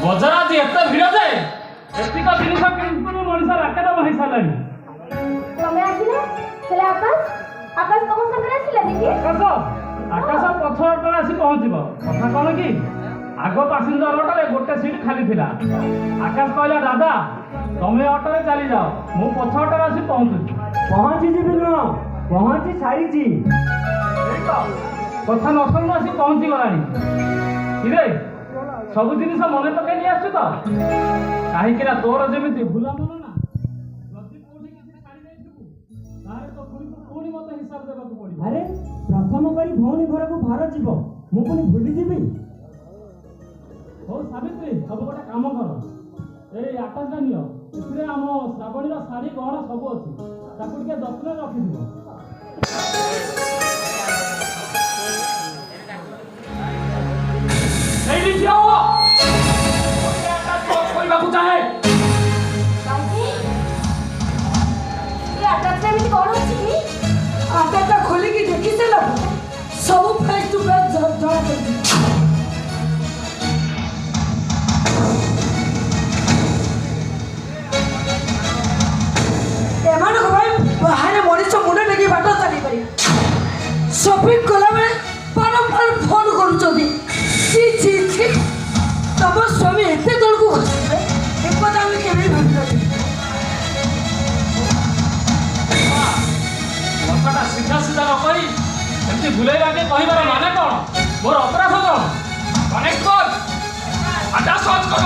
ବଜାର ଆଜି ଏତେ ଭିଡ଼ ଯେ ଏତିକ ଜିନିଷ କିଣିବାକୁ ମଣିଷ ରାକେଟ ବହି ସାରିଲାଣି। ତମେ ଆସିଲେ ହେଲେ ଆକାଶ ତମ ସାଙ୍ଗରେ ଆସିଲାନି କି? ଆକାଶ ପଛ ଅଟୋରେ ଆସି ପହଞ୍ଚିବ। କଥା କ'ଣ କି ଆଗ ପାସେଞ୍ଜର ଅଟୋରେ ଗୋଟେ ସିଟ୍ ଖାଲି ଥିଲା। ଆକାଶ କହିଲା ଦାଦା ତମେ ଅଟୋରେ ଚାଲିଯାଅ, ମୁଁ ପଛ ଅଟୋରେ ଆସି ପହଞ୍ଚୁଛି। ପହଞ୍ଚିଯିବି ନୁହଁ, ପହଞ୍ଚି ସାରିଛି। କଥା ନ ଶୁଣୁ ଆସି ପହଞ୍ଚି ଗଲାଣି। କିରେ ସବୁ ଜିନିଷ ମନେ ପକେଇ ନେଇ ଆସୁଛୁ ତ? କାହିଁକିନା ତୋର ଯେମିତି ଭୁଲା ମନ ନା, ଯଦି କୋଉଠି କିଛି ଛାଡ଼ି ଦେଇଥିବୁ ତାହେଲେ ତ ପୁଣି ମତେ ହିସାବ ଦେବାକୁ ପଡ଼ିବ। ଆରେ ପ୍ରଥମ କରି ଭଉଣୀ ଘରକୁ ଭାର ଯିବ, ମୁଁ ପୁଣି ଭୁଲିଯିବି? ହଉ ସାବିତ୍ରୀ, ସବୁ ଗୋଟେ କାମ କର, ଏଇ ଆକାଶଟା ନିଅ। ଏଥିରେ ଆମ ଶ୍ରାବଣୀର ଶାଢ଼ୀ ଗହଣା ସବୁ ଅଛି, ତାକୁ ଟିକେ ଯତ୍ନରେ ରଖିଥିବ। ଏଇଠି ଠିଆ ହୁଅ। କରିବାକୁ ଚାହେଁ। ଆକାଶରେ ଏମିତି କ'ଣ ଅଛି କି? ଆକାଶଟା ଖୋଲିକି ଦେଖି ସାରିଲା ସବୁ ଫେସ୍ ଟୁ ଫେସ୍ ଜଣା ପଡ଼ିଛି। ଏମାନଙ୍କ ପାଇଁ ବାହାରେ ମଣିଷ ମୁଣ୍ଡ ନେଇକି ବାଟ ଚାଲିପାରିବ। ସପିଂ କଲାବେଳେ ବାରମ୍ବାର ଫୋନ୍ କରୁଛନ୍ତି। ତମ ସ୍ୱାମୀ ଏତେ ତଳକୁ ଖସିବେ ଏକଥା ଆମେ କେବେ ଭାବିନଥିଲି। କଥାଟା ସିଧା ସିଧା ନ କହି ଏମିତି ଭୁଲେଇ ବାକେ କହିବାର ମାନେ କ'ଣ? ମୋର ଅପରାଧ କ'ଣ? କନେକ୍ଟ କର, ଆଡ୍ରା ସର୍ଚ୍ଚ କର।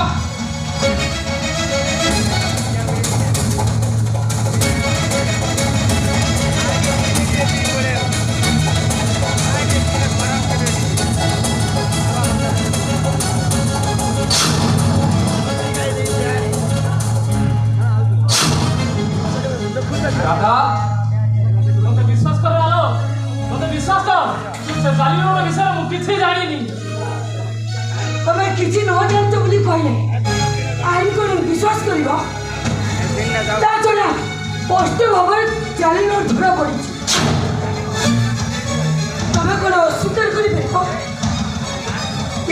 দাদা মতে বিশ্বাস কর, আলো মতে বিশ্বাস কর, সে জালিনোর বিষয়ে ମୁଁ କିଛି ଜାଣିନି। ତମେ କିଛି ନ ଜାଣିଛ ବୋଲି କହିଲେ ଆଇନ କ'ଣ ବିଶ୍ୱାସ କରିବ? ତା ଛଡ଼ା ସ୍ପଷ୍ଟ ଭାବରେ ଜାଲିନ ଧରା ପଡ଼ିଛି। ତମେ କ'ଣ ଅସ୍ୱୀକାର କରିପାରିବ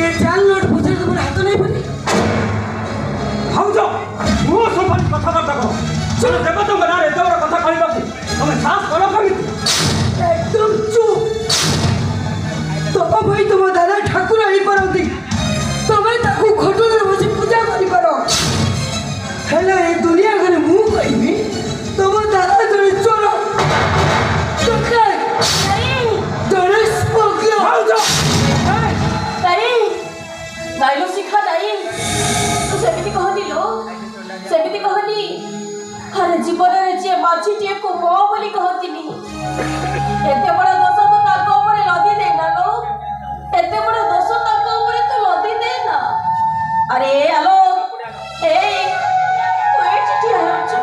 ଏ ଜାଲ ନୋଟ ପଛରେ ତମର ହାତ ନାହିଁ ବୋଲି? ଭାଉଜ ମୁହଁ ସମ୍ଭାଳି କଥାବାର୍ତ୍ତା କର। ଶୁଣ ଦେବତଙ୍କ ନାଁରେ ଏତେ ବଡ଼ କଥା କହିବାକୁ ତମେ ସାହସ କର କେମିତି? একদম চুপ। তবা ভাই তোমার দাদা ঠাকুর হইপারନ୍ତି, তবে তাকে ঘটনার বসে পূজা করিপার। হেলে এই দুনিয়া ঘরে মু কইবি তোমার দাদা জনে চোর, জনে স্পোকিও। ନାଇଲୋ ଶିଖା ନାଇଁ, ତୁ ସେମିତି କହନି ଲୋ, ସେମିତି କହନି। ଆରେ ଜୀବନରେ ଯିଏ ମାଛିଟିଏକୁ ମୋ ବୋଲି କହନ୍ତିନି। ଏତେ ବଡ଼ ଦୋଷ ତୁ ତାଙ୍କ ଉପରେ ଲଦି ଦେଇନା ଲୋ, ଏତେ ବଡ଼ ଦୋଷ ତାଙ୍କ ଉପରେ ତୁ ଲଦି ଦେଇନା। ଆରେ ଆଲୋ ଏଇ ତୁ ଏଇଠି ଠିଆ ହେଉଛୁ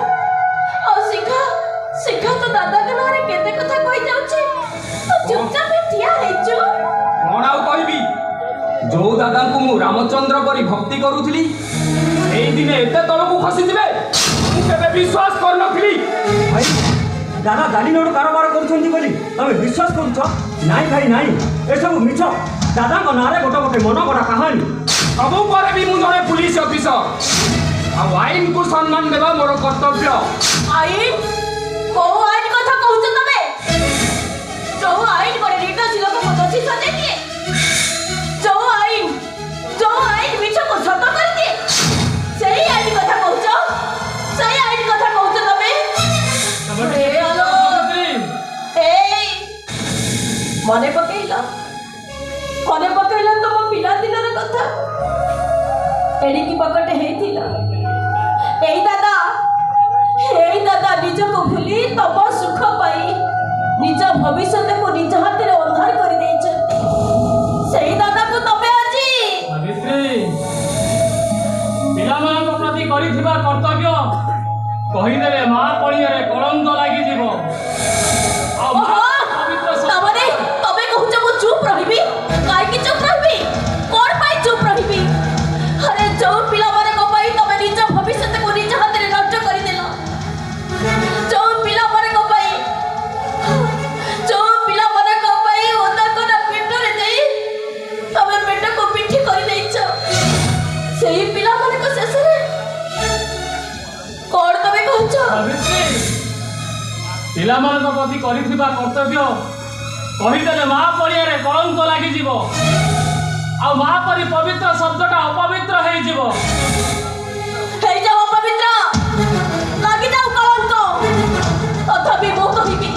ଆଉ ଶିଖା ତୋ ଦାଦାଙ୍କ ନାଁରେ କେତେ କଥା କହିଯାଉଛି, ତୁ ଚୁପଚାପ ଠିଆ ହେଇଛୁ। କ'ଣ ଆଉ କହିବି? ଯୋଉ ଦାଦାଙ୍କୁ ମୁଁ ରାମଚନ୍ଦ୍ର ପରି ଭକ୍ତି କରୁଥିଲି ଏଇ ଦିନେ ଏତେ ତଳକୁ ଖସିଯିବେ ମୁଁ କେବେ ବିଶ୍ୱାସ କରୁନଥିଲି। ଭାଇ ଦାଦା ଜାଲି ନୋଟ କାରବାର କରୁଛନ୍ତି ବୋଲି ତମେ ବିଶ୍ୱାସ କରୁଛ? ନାଇଁ ଭାଇ ନାଇଁ, ଏସବୁ ମିଛ। ଦାଦାଙ୍କ ନାଁରେ ଗୋଟେ ମନ ଗଢ଼ା କାହାଣୀ। ସବୁ ପରେ ବି ମୁଁ ଜଣେ ପୁଲିସ ଅଫିସର, ଆଉ ଆଇନକୁ ସମ୍ମାନ ଦେବା ମୋର କର୍ତ୍ତବ୍ୟ। ଆଇନ? କୋଉ ଆଇନ କଥା କହୁଛ ତମେ? ଯୋଉ ଆଇନ ପରେ ନିର୍ଦ୍ଦୋଷୀ ଲୋକକୁ ଦୋଷୀ ସଜାଇ ଦିଏ, ଯୋଉ ଆଇନ ମିଛକୁ ସତ କରିଦିଏ, ସେଇ ଆଇନ କଥା କହୁଛ? ସେଇ ଆଇନ କଥା କହୁଛ ତମେ? ଏଇ ମନେ ପକେଇଲ ତମ ପିଲାଦିନର କଥା? ଏଣିକି ପକଟେ ହେଇଥିଲ। ଏଇ ଦାଦା ନିଜକୁ ଭୁଲି ତମ ସୁଖ ପାଇଁ ନିଜ ଭବିଷ୍ୟତକୁ ନିଜ ହାତରେ ଅନ୍ଧାର କରିଦେଇଛନ୍ତି। ସେଇ ଦାଦାକୁ ତମେ ଆଜି ପିଲାମାନଙ୍କ ପ୍ରତି କରିଥିବା କର୍ତ୍ତବ୍ୟ କହିଦେଲେ ମା ପଡ଼ିଆରେ କଳଙ୍କ ଲାଗିଯିବ। ତମେ କହୁଛ ମୁଁ ଚୁପ୍ ରହିବି? କାହିଁକି ଚୁପ୍ ରହିବି? କ'ଣ ପାଇଁ ଚୁପ୍ ରହିବି? ଆରେ ଯୋଉ ପିଲାମାନଙ୍କ ପାଇଁ ତମେ ନିଜ ଭବିଷ୍ୟତକୁ ନିଜ ହାତରେ ନଷ୍ଟ କରିଦେଲ, ଯୋଉ ପିଲାମାନଙ୍କ ପାଇଁ ଓଦା କନା ପେଟରେ ଦେଇ ତମେ ପେଟକୁ ପିଠି କରିଦେଇଛ, ସେଇ ପିଲା ପିଲାମାନଙ୍କ ପ୍ରତି କରିଥିବା କର୍ତ୍ତବ୍ୟ କହିଦେଲେ ମା ପଡ଼ିଆରେ କଳଙ୍କ ଲାଗିଯିବ, ଆଉ ମା ପରି ପବିତ୍ର ଶବ୍ଦଟା ଅପବିତ୍ର ହେଇଯିବ। ହେଇଯାଉ ଅପବିତ୍ର, ଲାଗିଯାଉ କଳଙ୍କ, ତଥାପି ମୁଁ କହିବି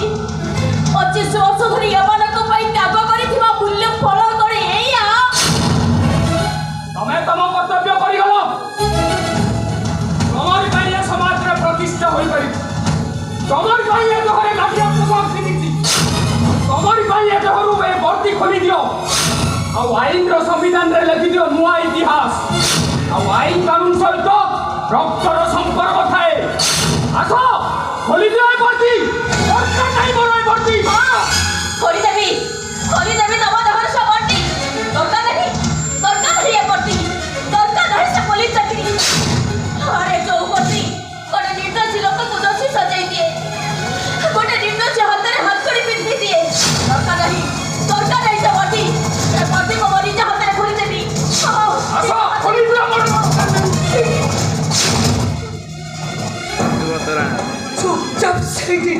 25 ବର୍ଷ ଧରି ଏମାନଙ୍କ ପାଇଁ ତ୍ୟାଗ କରିଥିବା ମୂଲ୍ୟ ଫଳ କରି ଏଇଆ। ତମେ ତମ କର୍ତ୍ତବ୍ୟ କରିଗଲ, ତମର ପାଇଁ ଏ ସମାଜରେ ପ୍ରତିଷ୍ଠା ହୋଇପାରିବ, ତମର ପାଇଁ ଏ ଘରେ ଲାଗିବା ପ୍ରଭାବ ଫିରିଛି, ତମର ପାଇଁ ଏ ଘରୁ ଏ ବର୍ତ୍ତି ଖୋଲି ଦିଅ, ଆଉ ଆଇନର ସମ୍ବିଧାନରେ ଲେଖିଦିଅ ନୂଆ ଇତିହାସ। ଆଉ ଆଇନ କାନୁନ ସହିତ ରକ୍ତର ସମ୍ପର୍କ ଥାଏ। ଆସ ଖୋଲିଦିଅ ଏ ବର୍ତ୍ତି, ଦରକାର ନାହିଁ ମୋର ଏ ବର୍ତ୍ତି। ଖୋଲିଦେବି ତମ ଦେହର ସବର୍ତ୍ତି। ଦରକାର ନାହିଁ ଏ ବର୍ତ୍ତି, ଦରକାର ନାହିଁ ସେ ପୋଲିସ ଚାକିରି। ଆରେ ଯୋଉ ବର୍ତ୍ତି ଗୋଟେ ନିର୍ଦ୍ଦୋଷୀ ଲୋକକୁ ଦୋଷୀ ସଜାଇ ଦିଏ, ଗୋଟେ ନିର୍ଦ୍ଦୋଷୀ ହାତରେ ହାତକଡ଼ି ପିନ୍ଧି ଦିଏ, ଦରକାର ନାହିଁ ସେ ବର୍ତ୍ତି। ସେ ବର୍ତ୍ତିକୁ ମୋ ନିଜ ହାତରେ ଖୋଲିଦେବି। ଆସ ଖୋଲିଦିଅ ମୋର। চুপচাপ সেইটি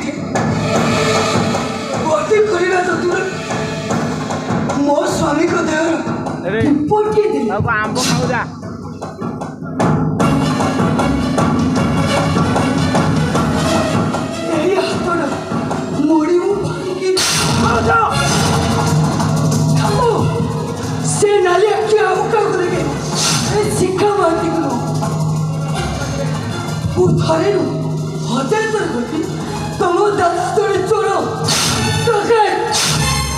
বর্তি করিলা তো দূর ମୋ ସ୍ୱାମୀଙ୍କ ଦେହର ପଟିଏ ଦେଲି। ଆମ୍ବ ଖାଉଛା ଏଇ ହାତଟା ମୋଡ଼ି ମୁଁ ଭାଙ୍ଗି ସେ ନାଲି ଆଖି ଆଉ କାହାକୁ ଦେଖେ ଏ ଶିକ୍ଷା ବାନ୍ଧିକୁ ମୁଁ ଥରେ ନୁ 1000 ଥର କହିଲି ତମ ଦାଦା ତଳେ ଚୋର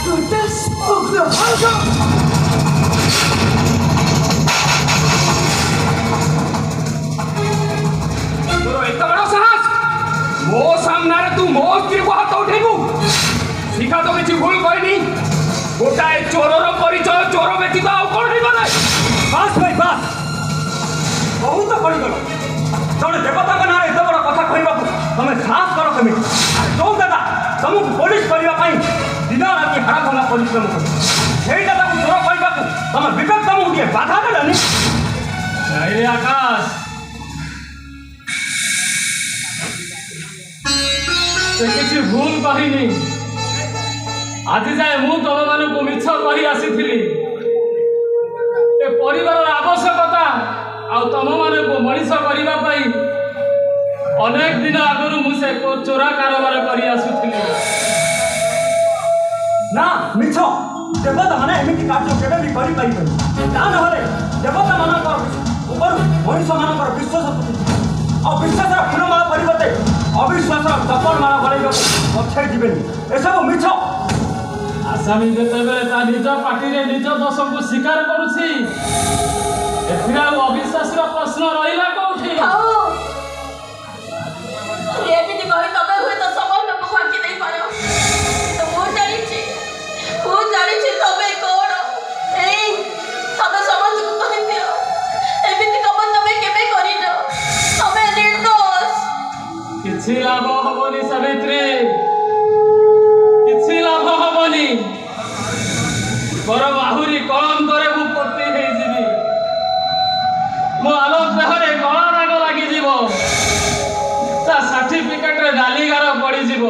তোটা স্মোকরা ভাঙা তোর এত বড় সাহস, ମୋ ସାମ୍ନାରେ ତୁ ମୋ ସ୍ତ୍ରୀକୁ ହାତ ଉଠେଇବୁ? ଶିଖା ତ କିଛି ଭୁଲ କହିନି, ଗୋଟାଏ ଚୋରର ପରିଚୟ ଚୋର ବ୍ୟତୀତ ଆଉ କ'ଣ ହେଇବ ନାହିଁ। ବାସ୍ ଭାଇ ବାସ୍, ବହୁତ କରିଗଲ। ଜଣେ ଦେବତାଙ୍କ ନାଁରେ ଏତେ ବଡ଼ କଥା କହିବାକୁ ତମେ ସାହସ କର କେମିତି? ଯୋଉ ଦାଦା ତମକୁ ପୋଲିସ କରିବା ପାଇଁ ଦିନ ରାତି ହାଡ଼ଭଙ୍ଗା ପରିଶ୍ରମ କର, ସେଇ ଦାଦାକୁ ଚୋର କହିବାକୁ ତମ ବିବେକ ତମକୁ ଟିକେ ବାଧା ଦେଲାନି? ନାଇରେ ଆକାଶ, ସେ କିଛି ଭୁଲ କହିନି। ଆଜି ଯାଏ ମୁଁ ତମମାନଙ୍କୁ ମିଛ କହି ଆସିଥିଲି। ଏ ପରିବାରର ଆବଶ୍ୟକତା ଆଉ ତମମାନଙ୍କୁ ମଣିଷ କରିବା ପାଇଁ ଅନେକ ଦିନ ଆଗରୁ ମୁଁ ସେ ଚୋରା କାରବାର କରି ଆସୁଥିଲି। ନା ମିଛ, ଦେବତାମାନେ ଏମିତି କାର୍ଯ୍ୟ କେବେ ବି କରିପାରିବେନି। ତା ନହେଲେ ଦେବତାମାନଙ୍କ ଉପରୁ ମଣିଷମାନଙ୍କର ବିଶ୍ୱାସ ଆଉ ବିଶ୍ୱାସର ଫୁଲମାଳ ପରିବର୍ତ୍ତେ ଅବିଶ୍ୱାସର ଚପଳମାଳ ଗଳେଇବାକୁ ପଛେଇ ଯିବେନି। ଏସବୁ ମିଛ। ଆସାମୀ ଯେତେବେଳେ ତା ନିଜ ପାଟିରେ ନିଜ ଦୋଷକୁ ସ୍ୱୀକାର କରୁଛି, ଏଥିରେ ଆଉ ଅବିଶ୍ୱାସର ପ୍ରଶ୍ନ ରହିଲା କୋଉଠି? ଏମିତି କହି ତମେ ହୁଏତ ସମସ୍ତଙ୍କୁ ଫାଙ୍କି ଦେଇପାର, କିନ୍ତୁ ମୁଁ ଜାଣିଛି ତମେ କଣ। ତମେ ସମସ୍ତଙ୍କୁ କହିଦିଅ, ଏମିତି କାମ ତମେ କେବେ କରିନ, ତମେ ନିର୍ଦ୍ଦୋଷ। କିଛି ଲାଭ ହବନି ସାବିତ୍ରୀ, କିଛି ଲାଭ ହବନି। ବରଂ ଆହୁରି କଳଙ୍କରେ ମୁଁ ପୋତି ହେଇଯିବି, ମୋ ଆଲୋକ ଦେହରେ କଳା ଦାଗ ଲାଗିଯିବ, ତା ସାର୍ଟିଫିକେଟରେ ନାଲି ଗାର ପଡ଼ିଯିବ।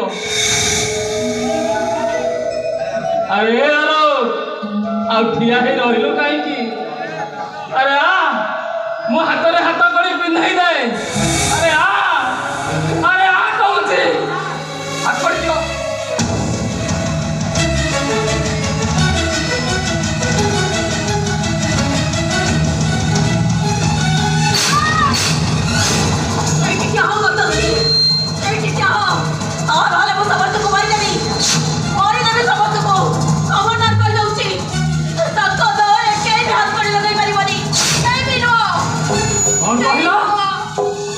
ଆରେ ଆଲୋକ, ଆଉ ଠିଆ ହେଇ ରହିଲୁ କାହିଁକି? ଆରେ ମୋ ହାତରେ ହାତ କଡ଼ି ପିନ୍ଧାଇ ଦେ। ଆରେ କହୁଛି, ହାତ କଡ଼ି ଦିଅ।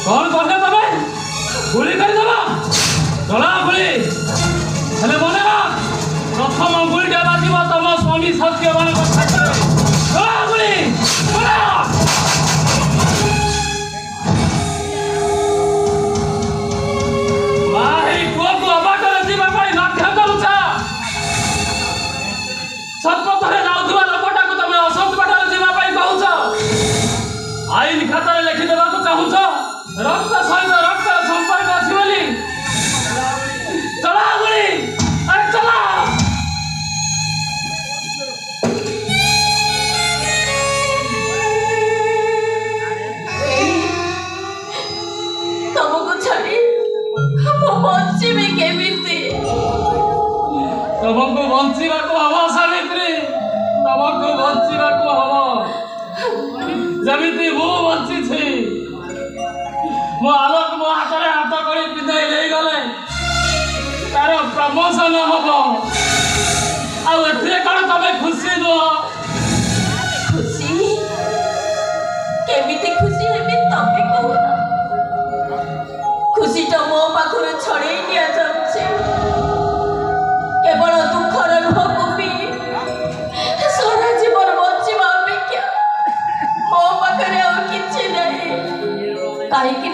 कौन कहले तमे गुली करदेव चला गुली हेले मन प्रथम गुलीटा बाजिब तुम स्वामी सत्यवान चला गुली पुओ अबाटरे जावाई बाध्य करुच सतपथरे जाऊा लोकटा तुम असत बाटरे जावाई कहूच आईन खातार लिखिदेवा चाहूच रक्त सहित रक्त संपर्क अच्छी बोली चला ଯେମିତି ମୁଁ ବଞ୍ଚିଛି ମୋ ଆଲୋକ ମୋ ହାତରେ ହାତ କରି ବିଦାୟ ନେଇଗଲେ ତାର ପ୍ରମୋଶନ ହବ। ଆଉ ଏଥିରେ କ'ଣ ତମେ ଖୁସି ନୁହଁ? ଖୁସି କେମିତି ଖୁସି ହେବି ତମେ କହୁନ। ଖୁସିଟା ମୋ ପାଖରୁ ଛଡ଼େଇ ନିଆଯାଉଛି। କେବଳ ଦୁଃଖର ଲୁହକୁ ପିଇ ସାରା ଜୀବନ ବଞ୍ଚିବା ଅପେକ୍ଷା ମୋ ପାଖରେ ଆଉ କିଛି ନାହିଁ। କାହିଁକି